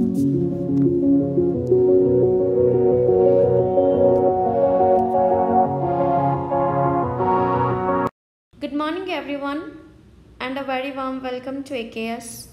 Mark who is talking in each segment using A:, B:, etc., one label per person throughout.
A: Good morning everyone and a very warm welcome to AKS.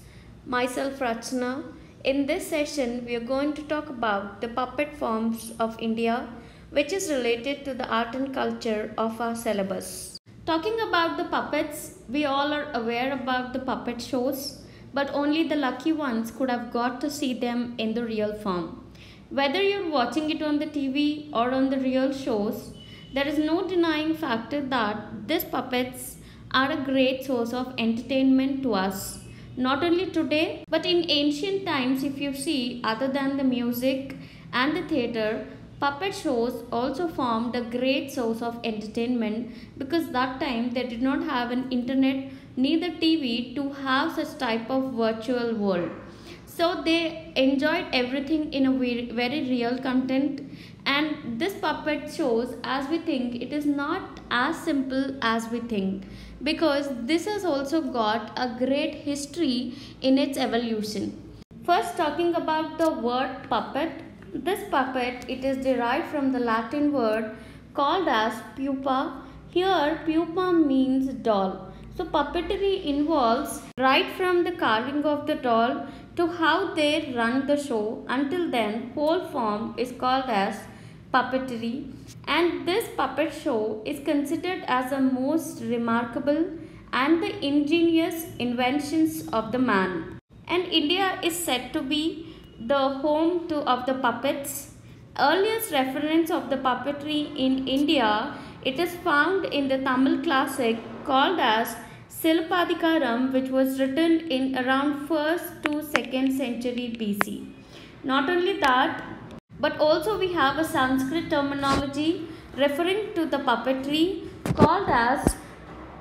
A: Myself Rachna. In this session we are going to talk about the puppet forms of India, which is related to the art and culture of our syllabus. Talking about the puppets, we all are aware about the puppet shows, but only the lucky ones could have got to see them in the real form. Whether you're watching it on the TV or on the real shows, there is no denying factor that these puppets are a great source of entertainment to us. Not only today, but in ancient times, if you see, other than the music and the theatre, puppet shows also formed a great source of entertainment, because that time they did not have an internet neither TV to have such type of virtual world. So they enjoyed everything in a very real content, and this puppet shows, as we think, it is not as simple as we think, because this has also got a great history in its evolution. First, talking about the word puppet. This puppet, it is derived from the Latin word called as pupa. Here pupa means doll. So puppetry involves right from the carving of the doll to how they run the show. Until then, whole form is called as puppetry, and this puppet show is considered as the most remarkable and the ingenious inventions of the man. And India is said to be the home of the puppets. Earliest reference of the puppetry in India, it is found in the Tamil classic called as Silapadikaram, which was written in around 1st to 2nd century BC. Not only that, but also we have a Sanskrit terminology referring to the puppetry called as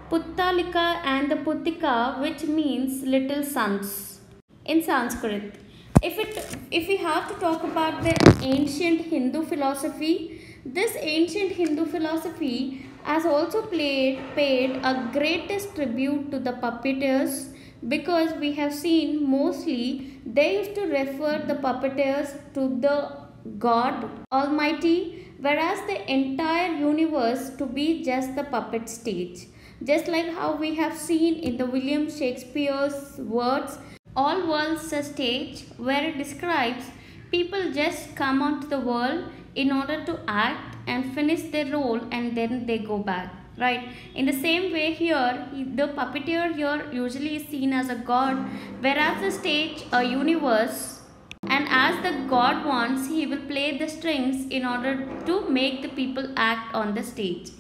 A: Puttalika and the Puttika, which means little sons in Sanskrit. If we have to talk about the ancient Hindu philosophy, this ancient Hindu philosophy has also paid a greatest tribute to the puppeteers, because we have seen mostly they used to refer the puppeteers to the God Almighty, whereas the entire universe to be just the puppet stage. Just like how we have seen in the William Shakespeare's words, all worlds a stage, where it describes people just come onto the world in order to act and finish their role, and then they go back. Right? In the same way here, the puppeteer here usually is seen as a god, whereas the stage a universe, and as the god wants, he will play the strings in order to make the people act on the stage.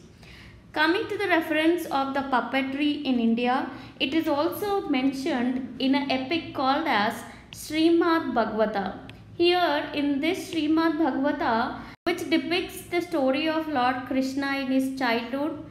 A: Coming to the reference of the puppetry in India, it is also mentioned in an epic called as Srimad Bhagavata. Here in this Srimad Bhagavata, which depicts the story of Lord Krishna in his childhood,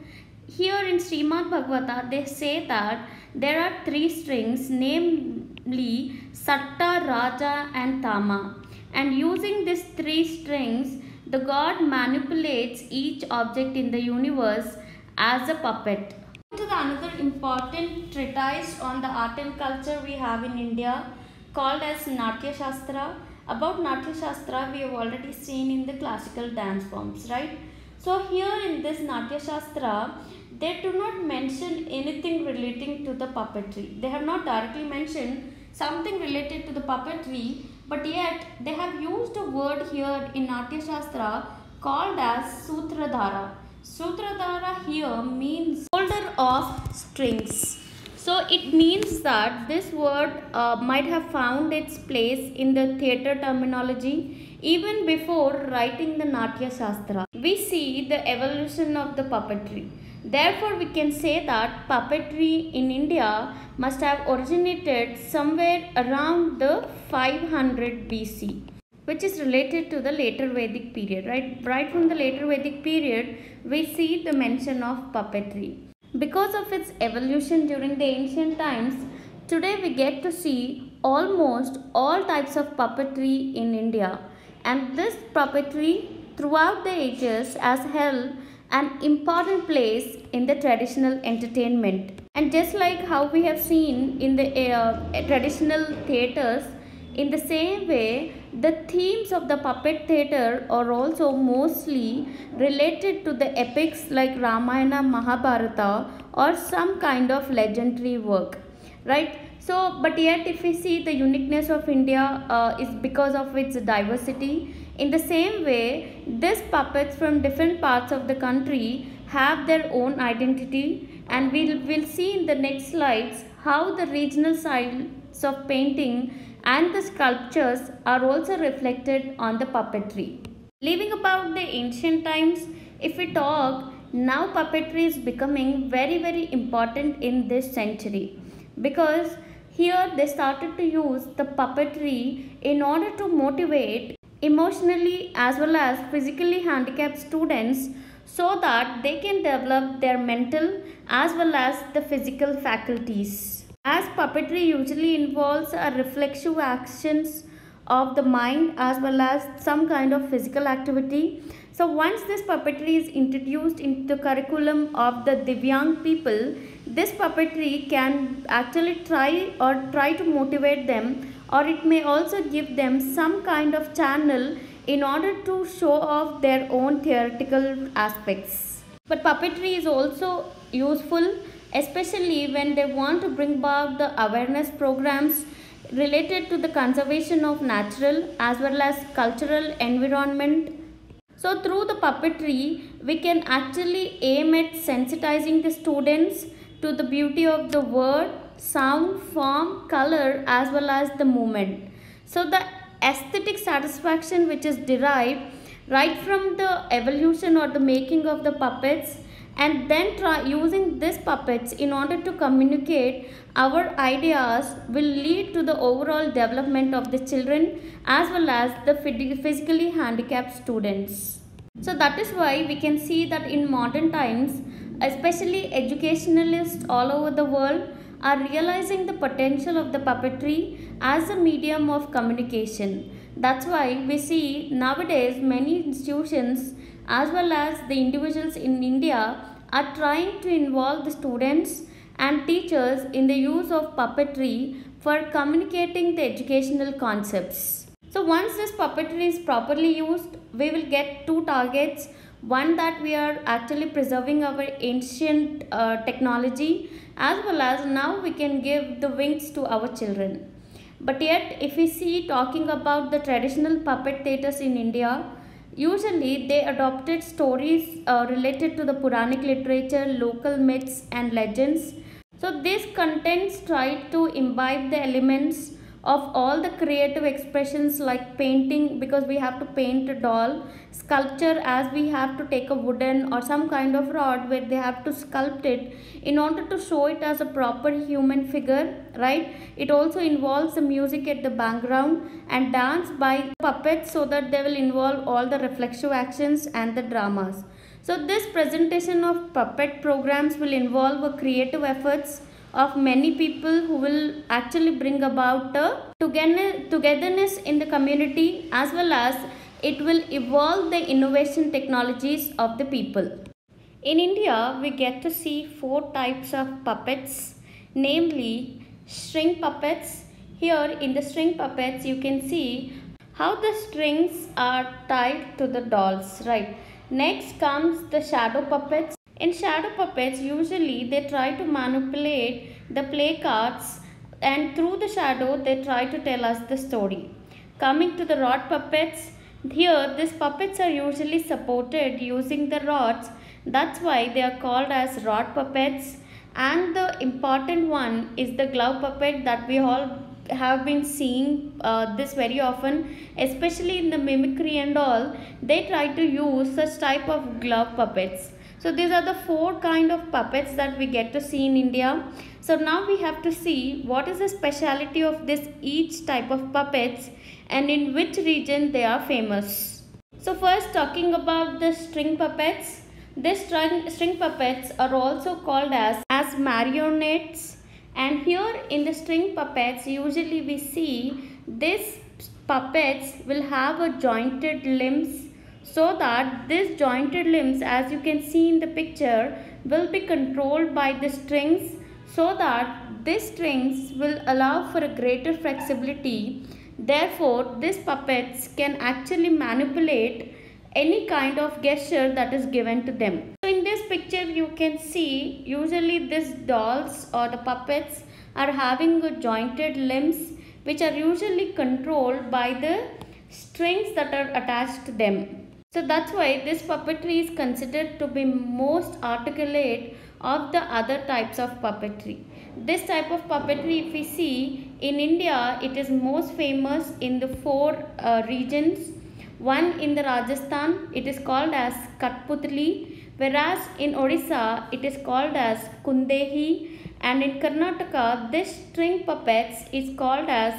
A: here in Srimad Bhagavata they say that there are 3 strings, namely Satta, Raja and Tama, and using these 3 strings the god manipulates each object in the universe as a puppet. To the another important treatise on the art and culture we have in India called as Natya Shastra. About Natya Shastra we have already seen in the classical dance forms, right? So here in this Natya Shastra, they do not mention anything relating to the puppetry. They have not directly mentioned something related to the puppetry, but yet they have used a word here in Natya Shastra called as Sutradhara. Sutradhara here means holder of strings. So it means that this word might have found its place in the theatre terminology even before writing the Natya Shastra. We see the evolution of the puppetry. Therefore, we can say that puppetry in India must have originated somewhere around the 500 BC, which is related to the later Vedic period, right? Right from the later Vedic period, we see the mention of puppetry. Because of its evolution during the ancient times, today we get to see almost all types of puppetry in India. And this puppetry throughout the ages has held an important place in the traditional entertainment. And just like how we have seen in the traditional theatres, In the same way, the themes of the puppet theatre are also mostly related to the epics like Ramayana, Mahabharata, or some kind of legendary work, right? So, but yet, if we see the uniqueness of India is because of its diversity. In the same way, these puppets from different parts of the country have their own identity, and we'll see in the next slides how the regional styles of painting and the sculptures are also reflected on the puppetry. Leaving about the ancient times, if we talk, now puppetry is becoming very important in this century, because here they started to use the puppetry in order to motivate emotionally as well as physically handicapped students so that they can develop their mental as well as the physical faculties. As puppetry usually involves a reflexive actions of the mind as well as some kind of physical activity. So once this puppetry is introduced into the curriculum of the Divyang people, this puppetry can actually try to motivate them, or it may also give them some kind of channel in order to show off their own theoretical aspects. But puppetry is also useful, especially when they want to bring about the awareness programs related to the conservation of natural as well as cultural environment. So through the puppetry, we can actually aim at sensitizing the students to the beauty of the word, sound, form, color as well as the movement. So the aesthetic satisfaction which is derived right from the evolution or the making of the puppets, and then using these puppets in order to communicate our ideas will lead to the overall development of the children as well as the physically handicapped students. So that is why we can see that in modern times, especially educationalists all over the world are realizing the potential of the puppetry as a medium of communication. That's why we see nowadays many institutions as well as the individuals in India are trying to involve the students and teachers in the use of puppetry for communicating the educational concepts. So once this puppetry is properly used, we will get two targets. One, that we are actually preserving our ancient technology, as well as now we can give the wings to our children. But yet, if we see talking about the traditional puppet theatres in India, usually they adopted stories related to the Puranic literature, local myths and legends. So these contents try to imbibe the elements of all the creative expressions like painting, because we have to paint a doll, sculpture as we have to take a wooden or some kind of rod where they have to sculpt it in order to show it as a proper human figure, right? It also involves the music at the background and dance by puppets so that they will involve all the reflexive actions and the dramas. So this presentation of puppet programs will involve creative efforts of many people who will actually bring about togetherness in the community, as well as it will evolve the innovation technologies of the people. In India, we get to see 4 types of puppets, namely string puppets. Here in the string puppets, you can see how the strings are tied to the dolls, right? Next comes the shadow puppets. In shadow puppets, usually they try to manipulate the play cards, and through the shadow they try to tell us the story. Coming to the rod puppets, here these puppets are usually supported using the rods. That's why they are called as rod puppets. And the important one is the glove puppet that we all have been seeing this very often, especially in the mimicry and all. They try to use such type of glove puppets. So these are the 4 kind of puppets that we get to see in India. So now we have to see what is the speciality of this each type of puppets and in which region they are famous. So first, talking about the string puppets. These string puppets are also called as marionettes, and here in the string puppets usually we see these puppets will have a jointed limbs, so that these jointed limbs, as you can see in the picture, will be controlled by the strings, so that these strings will allow for a greater flexibility Therefore, these puppets can actually manipulate any kind of gesture that is given to them. So in this picture you can see usually these dolls or the puppets are having jointed limbs which are usually controlled by the strings that are attached to them. So that's why this puppetry is considered to be most articulate of the other types of puppetry. This type of puppetry, if we see in India, it is most famous in the four regions. One in the Rajasthan, it is called as Katputli, whereas in Odisha, it is called as Kundehi, and in Karnataka, this string puppets is called as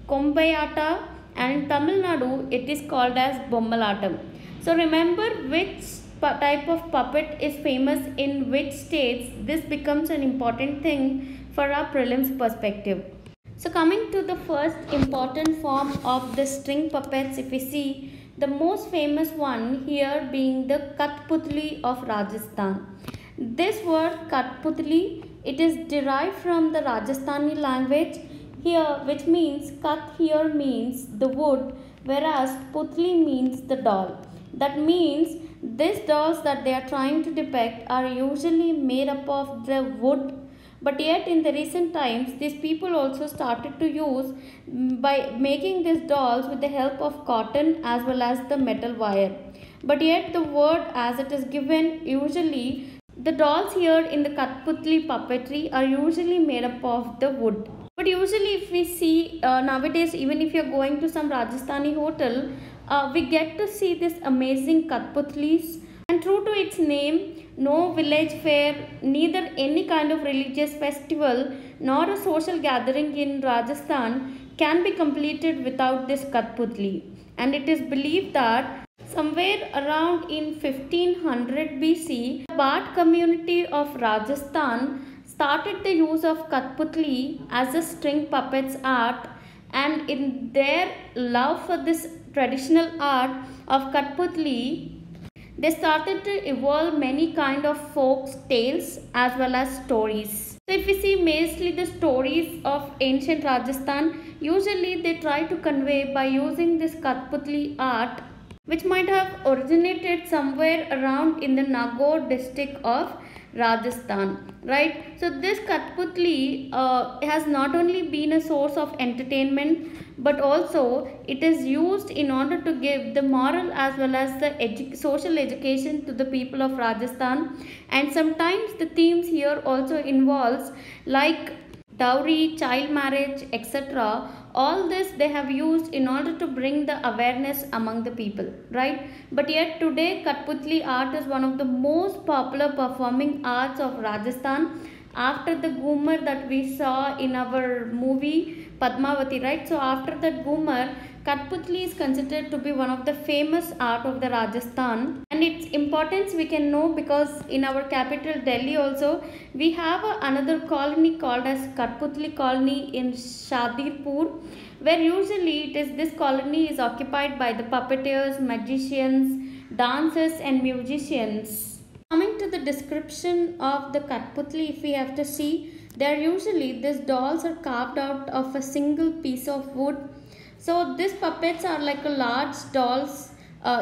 A: Gamba Yatta, and in Tamil Nadu, it is called as Bommalattam. So remember which type of puppet is famous in which states. This becomes an important thing for our prelims perspective. So coming to the first important form of the string puppets, if we see the most famous one here being the Katputli of Rajasthan. This word Katputli, it is derived from the Rajasthani language here, which means Kat here means the wood, whereas Putli means the doll. That means these dolls that they are trying to depict are usually made up of the wood, but yet in the recent times these people also started to use by making these dolls with the help of cotton as well as the metal wire. But yet the word as it is given, usually the dolls here in the Katputli puppetry are usually made up of the wood. But usually if we see nowadays, even if you are going to some Rajasthani hotel, we get to see this amazing Katputlis, and true to its name, no village fair, neither any kind of religious festival nor a social gathering in Rajasthan can be completed without this Katputli. And it is believed that somewhere around in 1500 BC, the Bhat community of Rajasthan started the use of Katputli as a string puppets art, and in their love for this traditional art of Katputli, they started to evolve many kind of folk tales as well as stories. So if we see mostly the stories of ancient Rajasthan, usually they try to convey by using this Katputli art, which might have originated somewhere around in the Nagaur district of Rajasthan, right? So this Katputli has not only been a source of entertainment, but also it is used in order to give the moral as well as the social education to the people of Rajasthan. And sometimes the themes here also involves like dowry, child marriage, etc. All this they have used in order to bring the awareness among the people, right? But yet today Katputli art is one of the most popular performing arts of Rajasthan after the Ghumar that we saw in our movie Padmavati, right? So after that Ghumar, Katputli is considered to be one of the famous art of the Rajasthan, and its importance we can know because in our capital Delhi also we have another colony called as Katputli colony in Shadirpur, where usually it is this colony is occupied by the puppeteers, magicians, dancers and musicians. Coming to the description of the Katputli, if we have to see, they are usually, these dolls are carved out of a single piece of wood. So these puppets are like a large dolls.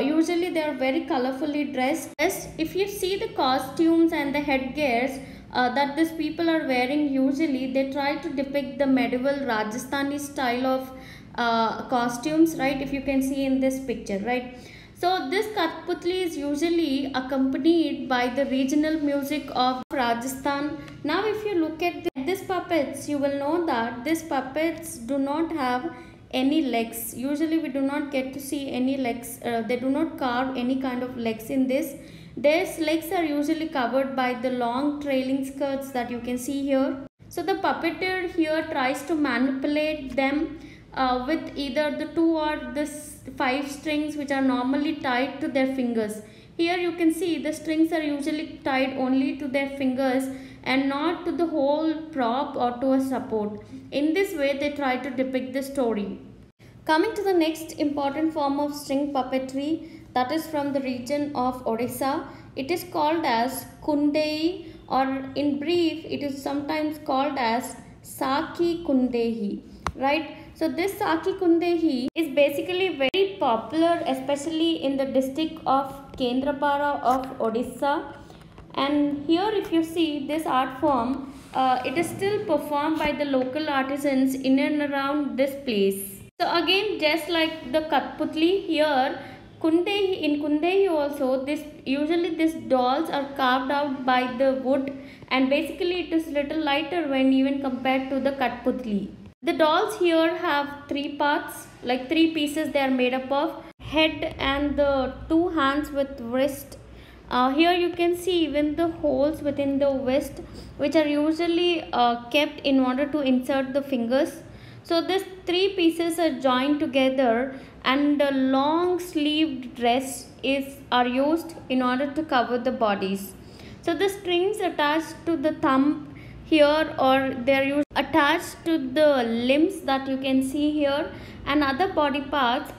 A: Usually they are very colorfully dressed. If you see the costumes and the headgears that these people are wearing, usually they try to depict the medieval Rajasthani style of costumes, right? If you can see in this picture, right? So this Katputli is usually accompanied by the regional music of Rajasthan. Now if you look at these puppets, you will know that these puppets do not have any legs. Usually we do not get to see any legs. They do not carve any kind of legs in this. Their legs are usually covered by the long trailing skirts that you can see here. So the puppeteer here tries to manipulate them with either the 2 or the 5 strings which are normally tied to their fingers. Here you can see the strings are usually tied only to their fingers and not to the whole prop or to a support. In this way they try to depict the story. Coming to the next important form of string puppetry, that is from the region of Odisha. It is called as Kundei, or in brief it is sometimes called as Saki Kundehi, right? So this Saki Kundehi is basically very popular, especially in the district of Kendrapara of Odisha. And here if you see this art form, it is still performed by the local artisans in and around this place. So again, just like the Kathputli, here in Kundehi also, usually these dolls are carved out by the wood, and basically it is little lighter when even compared to the Kathputli. The dolls here have three parts, like three pieces they are made up of: head and the two hands with wrist. Here you can see even the holes within the wrist, which are usually kept in order to insert the fingers. So these three pieces are joined together, and the long sleeved dress are used in order to cover the bodies. So the strings attached to the thumb here, or they are used attached to the limbs that you can see here, and other body parts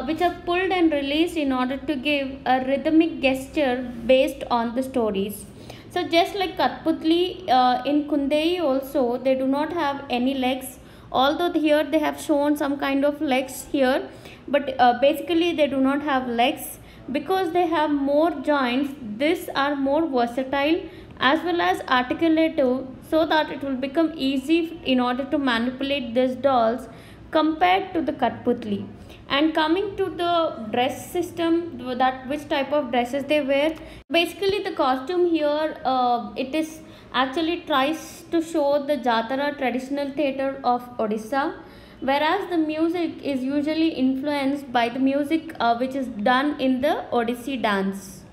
A: which are pulled and released in order to give a rhythmic gesture based on the stories. So just like Kathputli, in Kundei also they do not have any legs, although here they have shown some kind of legs here, but basically they do not have legs because they have more joints. These are more versatile as well as articulative, so that it will become easy in order to manipulate these dolls compared to the Kathputli. And coming to the dress system, that which type of dresses they wear, basically the costume here, it is actually tries to show the Jatara traditional theatre of Odisha, whereas the music is usually influenced by the music which is done in the Odissi dance.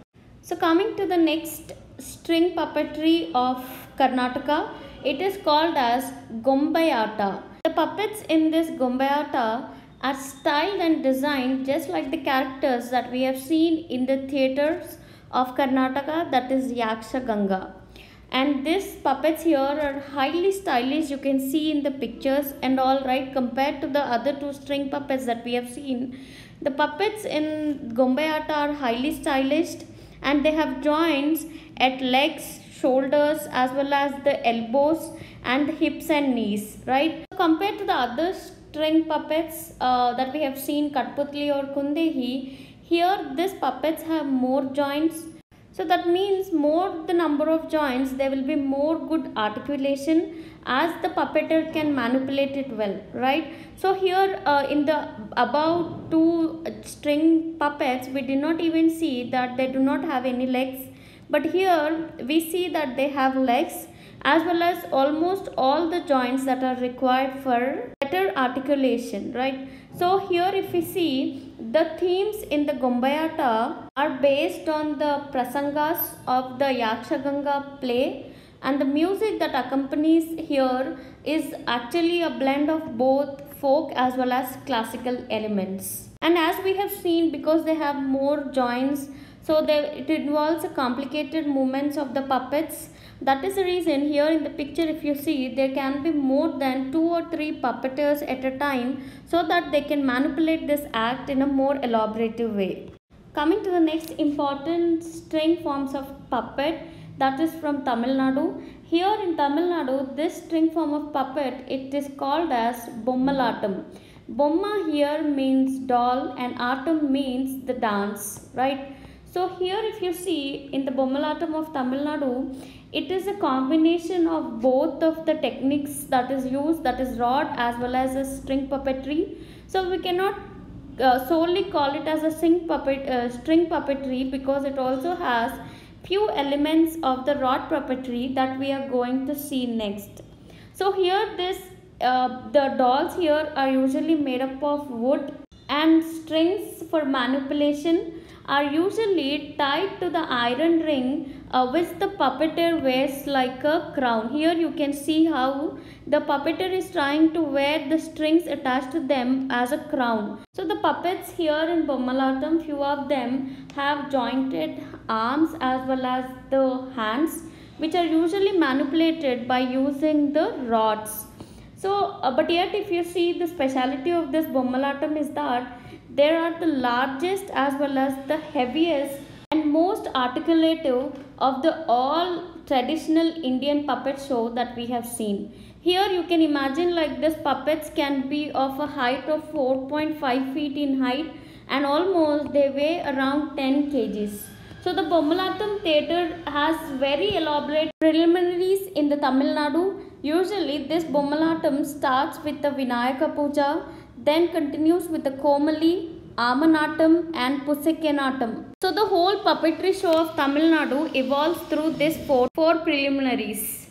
A: So coming to the next string puppetry of Karnataka, it is called as Gamba Yatta. The puppets in this Gamba Yatta are styled and designed just like the characters that we have seen in the theatres of Karnataka, that is Yaksha Ganga. And these puppets here are highly stylish, you can see in the pictures and all, right, compared to the other two string puppets that we have seen. The puppets in Gamba Yatta are highly stylish, and they have joints at legs, shoulders, as well as the elbows and hips and knees, right? So compared to the other string puppets that we have seen, Kathputli or Kundehi, here these puppets have more joints. So that means more the number of joints, there will be more good articulation, as the puppeteer can manipulate it well, right? So here in the above two string puppets, we did not even see that they do not have any legs, but here we see that they have legs, as well as almost all the joints that are required for better articulation, right? So here if we see, the themes in the Gamba Yatta are based on the prasangas of the Yaksha Ganga play, and the music that accompanies here is actually a blend of both folk as well as classical elements. And as we have seen, because they have more joints, so it involves complicated movements of the puppets. That is the reason here in the picture, if you see, there can be more than 2 or 3 puppeteers at a time, so that they can manipulate this act in a more elaborative way. Coming to the next important string forms of puppet, that is from Tamil Nadu. Here in Tamil Nadu, this string form of puppet, it is called as Bommalattam. Bomma here means doll, and Attam means the dance, right? So here if you see in the Bommalattam of Tamil Nadu, it is a combination of both of the techniques that is used, that is rod as well as a string puppetry. So we cannot solely call it as a string puppetry, because it also has few elements of the rod puppetry that we are going to see next. So here the dolls here are usually made up of wood, and strings for manipulation are usually tied to the iron ring which the puppeteer wears like a crown. Here you can see how the puppeteer is trying to wear the strings attached to them as a crown. So the puppets here in Bommalattam, few of them have jointed arms as well as the hands, which are usually manipulated by using the rods. So but yet if you see, the speciality of this Bommalattam is that there are the largest as well as the heaviest and most articulative of the all traditional Indian puppet show that we have seen. Here you can imagine like this puppets can be of a height of 4.5 feet in height and almost they weigh around 10 kgs. So the Bommalattam theatre has very elaborate preliminaries in the Tamil Nadu. Usually this Bommalattam starts with the Vinayaka Puja, then continues with the Komali, Amanattam and Pusakyanattam. So the whole puppetry show of Tamil Nadu evolves through these four preliminaries.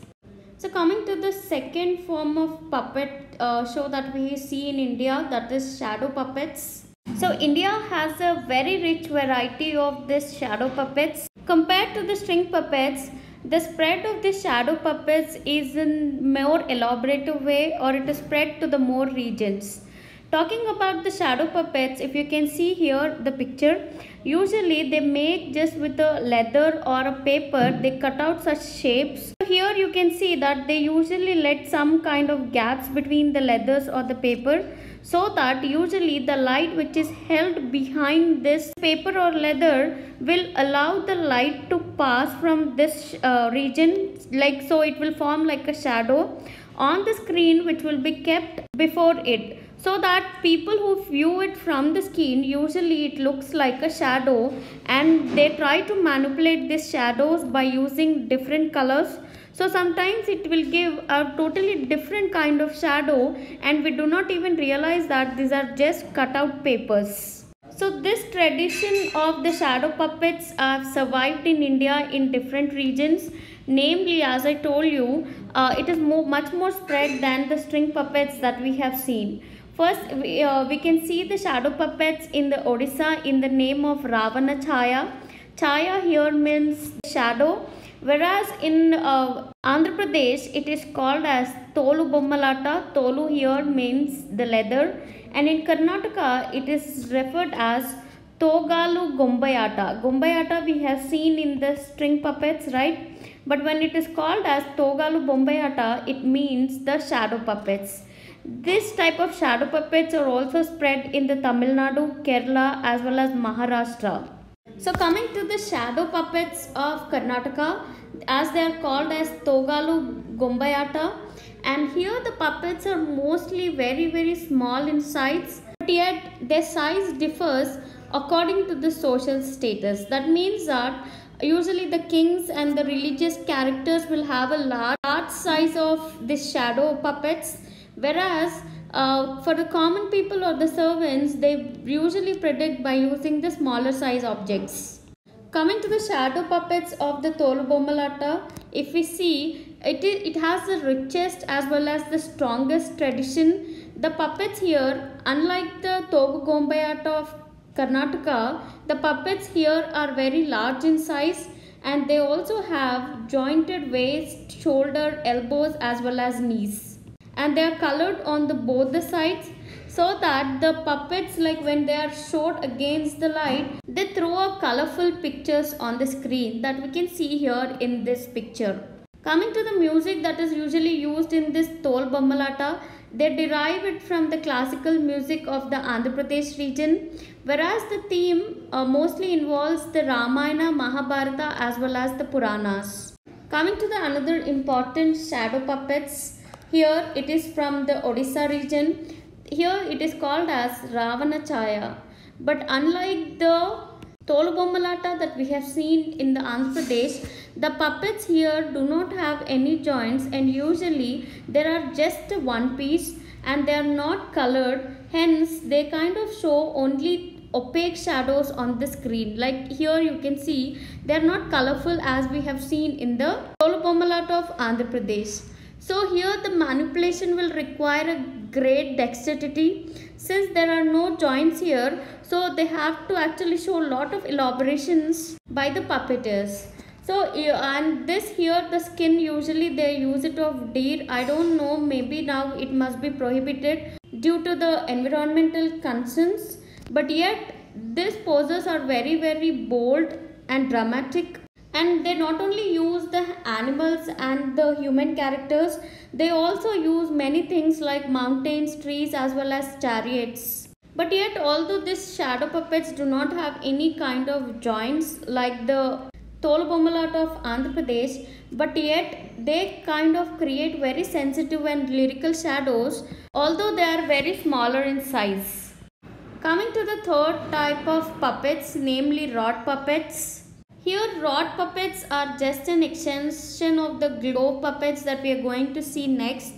A: So coming to the second form of puppet show that we see in India, that is shadow puppets. So India has a very rich variety of these shadow puppets. Compared to the string puppets, the spread of the shadow puppets is in more elaborate way, or it is spread to the more regions. Talking about the shadow puppets, if you can see here the picture, usually they make just with a leather or a paper, they cut out such shapes. Here you can see that they usually let some kind of gaps between the leathers or the paper, so that usually the light which is held behind this paper or leather will allow the light to pass from this region, like so it will form like a shadow on the screen which will be kept before it, so that people who view it from the screen, usually it looks like a shadow, and they try to manipulate these shadows by using different colors. So sometimes it will give a totally different kind of shadow and we do not even realize that these are just cut out papers. So this tradition of the shadow puppets have survived in India in different regions. Namely, as I told you, it is much more spread than the string puppets that we have seen. First, we can see the shadow puppets in the Odisha in the name of Ravana Chaya. Chaya here means shadow. Whereas in Andhra Pradesh, it is called as Tolu Bommalatta. Tolu here means the leather. And in Karnataka, it is referred as Togalu Gamba Yatta. Gamba Yatta we have seen in the string puppets, right? But when it is called as Togalu Gamba Yatta, it means the shadow puppets. This type of shadow puppets are also spread in the Tamil Nadu, Kerala as well as Maharashtra. So coming to the shadow puppets of Karnataka, as they are called as Togalu Gamba Yatta, and here the puppets are mostly very small in size, but yet their size differs according to the social status. That means that usually the kings and the religious characters will have a large size of this shadow puppets, whereas for the common people or the servants, they usually predict by using the smaller size objects. Coming to the shadow puppets of the Tolu Bommalatta, if we see, it has the richest as well as the strongest tradition. The puppets here, unlike the Togu Gamba Yatta of Karnataka, the puppets here are very large in size, and they also have jointed waist, shoulder, elbows as well as knees. And they are colored on both the sides, so that the puppets, like when they are showed against the light, they throw up colorful pictures on the screen that we can see here in this picture. Coming to the music that is usually used in this Tol Bommalatta, they derive it from the classical music of the Andhra Pradesh region, whereas the theme mostly involves the Ramayana, Mahabharata as well as the Puranas. Coming to the another important shadow puppets, here it is from the Odisha region. Here it is called as Ravana Chaya. But unlike the Tolu Bommalatta that we have seen in the Andhra Pradesh, the puppets here do not have any joints, and usually there are just one piece and they are not colored. Hence they kind of show only opaque shadows on the screen. Like here you can see they are not colorful as we have seen in the Tolu Bommalatta of Andhra Pradesh. So here the manipulation will require a great dexterity, since there are no joints here, so they have to actually show a lot of elaborations by the puppeteers. So and this here, the skin usually they use it of deer. I don't know, maybe now it must be prohibited due to the environmental concerns, but yet these poses are very bold and dramatic. And they not only use the animals and the human characters, they also use many things like mountains, trees as well as chariots. But yet although these shadow puppets do not have any kind of joints like the Bommalattam of Andhra Pradesh, but yet they kind of create very sensitive and lyrical shadows, although they are very smaller in size. Coming to the third type of puppets, namely rod puppets. Here rod puppets are just an extension of the globe puppets that we are going to see next,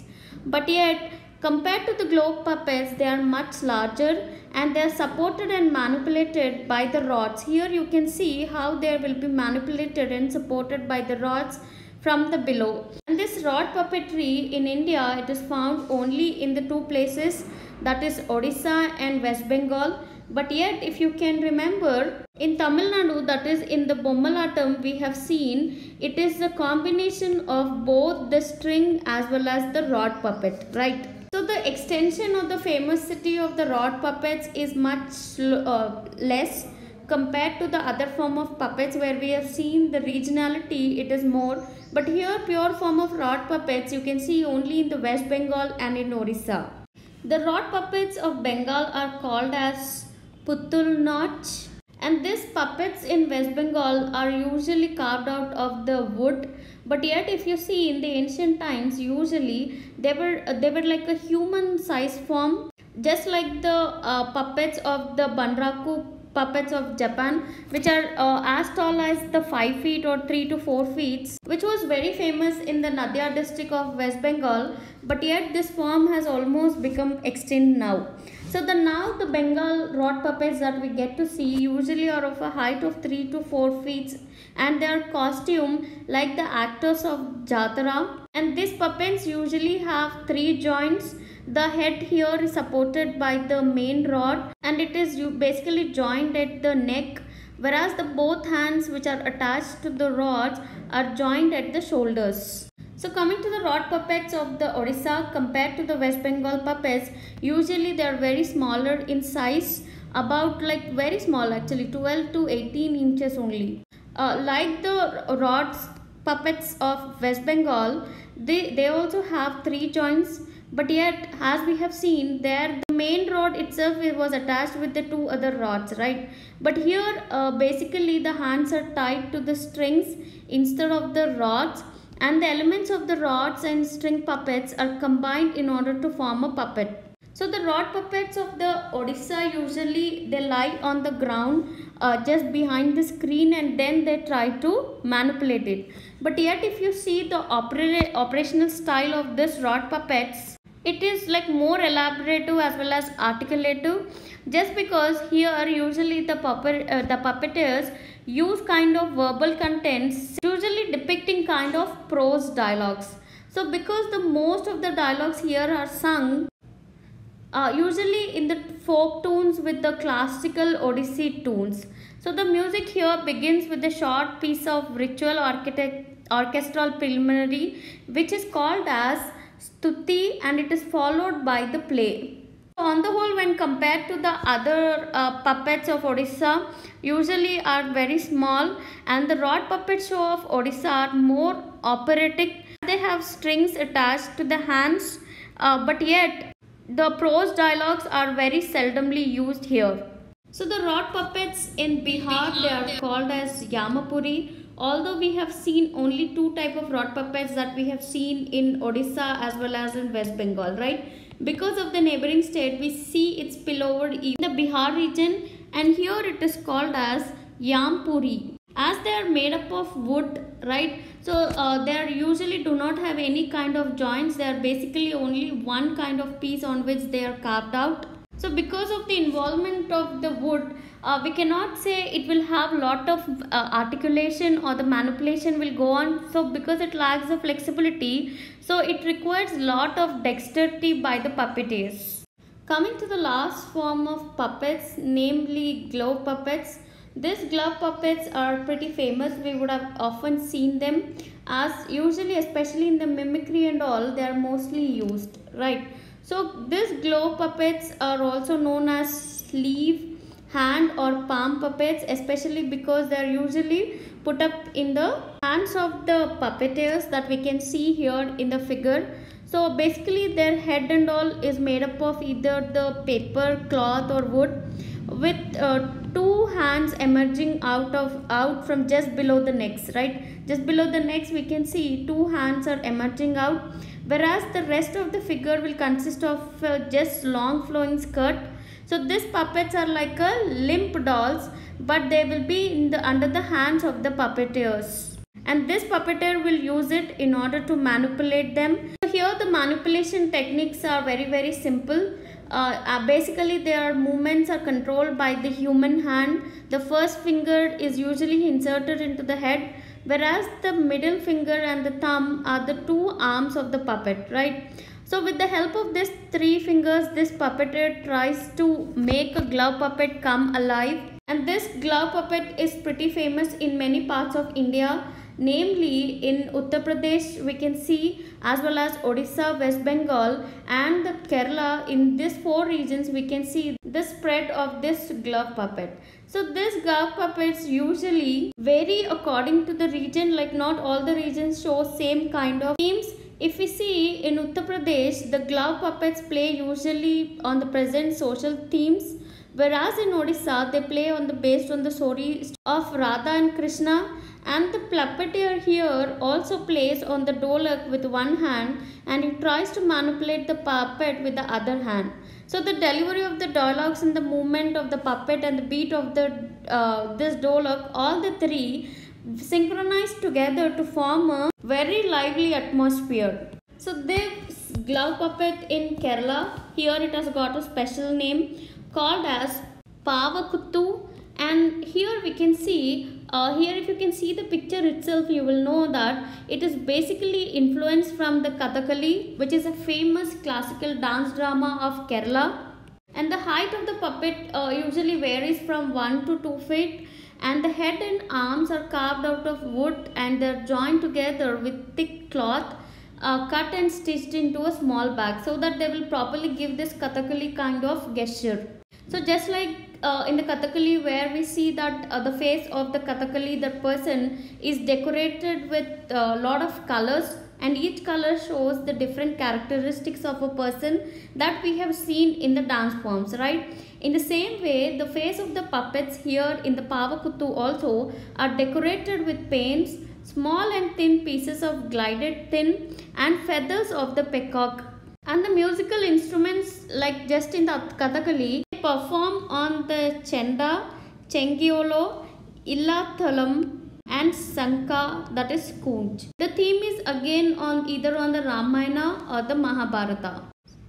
A: but yet compared to the globe puppets they are much larger and they are supported and manipulated by the rods. Here you can see how they will be manipulated and supported by the rods from the below. And this rod puppetry in India, it is found only in the two places, that is Odisha and West Bengal. But yet if you can remember, in Tamil Nadu, that is in the Bommalattam, we have seen it is a combination of both the string as well as the rod puppet, right? So the extension of the famous city of the rod puppets is much less compared to the other form of puppets where we have seen the regionality, it is more. But here pure form of rod puppets you can see only in the West Bengal and in Odisha. The rod puppets of Bengal are called as Putul Notch, and these puppets in West Bengal are usually carved out of the wood. But yet if you see in the ancient times, usually they were like a human size form, just like the puppets of the Banraku puppets of Japan, which are as tall as the 5 feet or 3 to 4 feet, which was very famous in the Nadia district of West Bengal. But yet this form has almost become extinct now. So now the Bengal rod puppets that we get to see usually are of a height of 3 to 4 feet and their costume like the actors of Jatara. And these puppets usually have 3 joints. The head here is supported by the main rod and it is basically joined at the neck, whereas the both hands which are attached to the rods are joined at the shoulders. So coming to the rod puppets of the Odisha compared to the West Bengal puppets, usually they are very smaller in size, about like very small actually, 12 to 18 inches only. Like the rods puppets of West Bengal, they also have 3 joints, but yet as we have seen there, the main rod itself was attached with the 2 other rods, right? But here basically the hands are tied to the strings instead of the rods, and the elements of the rods and string puppets are combined in order to form a puppet. So the rod puppets of the Odisha usually they lie on the ground just behind the screen and then they try to manipulate it. But yet if you see the operational style of this rod puppets, it is like more elaborative as well as articulative, just because here usually the puppeteers use kind of verbal contents, usually depicting kind of prose dialogues. So because the most of the dialogues here are sung usually in the folk tunes with the classical Odissi tunes. So the music here begins with a short piece of ritual orchestral preliminary which is called as Stuti, and it is followed by the play. So on the whole, when compared to the other puppets of Odisha, usually are very small, and the rod puppet show of Odisha are more operatic. They have strings attached to the hands, but yet the prose dialogues are very seldomly used here. So the rod puppets in Bihar, they are called as Yamapuri. Although we have seen only 2 type of rod puppets that we have seen in Odisha as well as in West Bengal, right? Because of the neighboring state, we see its spillover in the Bihar region, and here it is called as Yampuri. As they are made up of wood, right? So they usually do not have any kind of joints. They are basically only one kind of piece on which they are carved out. So because of the involvement of the wood, we cannot say it will have lot of articulation or the manipulation will go on. So because it lacks the flexibility, so it requires lot of dexterity by the puppeteers. Coming to the last form of puppets, namely glove puppets. These glove puppets are pretty famous. We would have often seen them, as usually especially in the mimicry and all, they are mostly used, right? So these glove puppets are also known as sleeve, hand or palm puppets, especially because they are usually put up in the hands of the puppeteers that we can see here in the figure. So basically their head and all is made up of either the paper, cloth or wood, with two hands emerging out from just below the necks, right? Just below the necks we can see two hands are emerging out, whereas the rest of the figure will consist of just long flowing skirt. So these puppets are like a limp dolls, but they will be under the hands of the puppeteers, and this puppeteer will use it in order to manipulate them. So here the manipulation techniques are very simple. Basically their movements are controlled by the human hand. The first finger is usually inserted into the head, whereas the middle finger and the thumb are the two arms of the puppet, right? So with the help of these three fingers, this puppeteer tries to make a glove puppet come alive. And this glove puppet is pretty famous in many parts of India. Namely, in Uttar Pradesh we can see, as well as Odisha, West Bengal and the Kerala. In these four regions we can see the spread of this glove puppet. So these glove puppets usually vary according to the region, like not all the regions show same kind of themes. If we see in Uttar Pradesh, the glove puppets play usually on the present social themes, whereas in Odisha they play based on the stories of Radha and Krishna. And the puppeteer here also plays on the dolak with one hand, and he tries to manipulate the puppet with the other hand. So the delivery of the dialogues and the movement of the puppet and the beat of this dolak, all the three synchronize together to form a very lively atmosphere. So this glove puppet in Kerala, here it has got a special name called as Pavakuttu. And here we can see, here if you can see the picture itself, you will know that it is basically influenced from the Kathakali, which is a famous classical dance drama of Kerala. And the height of the puppet usually varies from 1 to 2 feet, and the head and arms are carved out of wood, and they are joined together with thick cloth, cut and stitched into a small bag, so that they will properly give this Kathakali kind of gesture. So just like in the Kathakali, where we see that the face of the Kathakali, the person is decorated with a lot of colors, and each color shows the different characteristics of a person that we have seen in the dance forms, right? In the same way, the face of the puppets here in the Pavakuttu also are decorated with paints, small and thin pieces of glided thin, and feathers of the peacock. And the musical instruments, like just in the Kathakali, they perform on the chenda, chengiolo, illathalam and sanka, that is Kunj. The theme is again either on the Ramayana or the Mahabharata.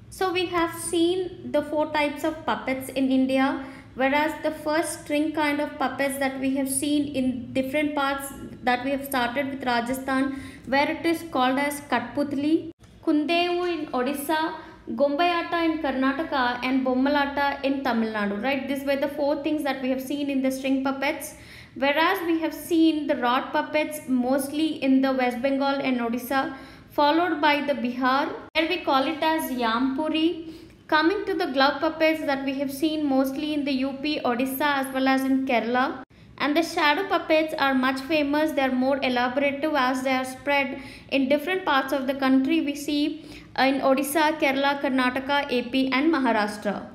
A: So we have seen the 4 types of puppets in India, whereas the first string kind of puppets that we have seen in different parts, that we have started with Rajasthan, where it is called as Katputli, Kundevu in Odisha, Gamba Yatta in Karnataka and Bommalattam in Tamil Nadu, right? These were the 4 things that we have seen in the string puppets, whereas we have seen the rod puppets mostly in the West Bengal and Odisha, followed by the Bihar, where we call it as Yampuri. Coming to the glove puppets that we have seen mostly in the UP, Odisha as well as in Kerala. And the shadow puppets are much famous. They are more elaborative as they are spread in different parts of the country. We see in Odisha, Kerala, Karnataka, AP and Maharashtra.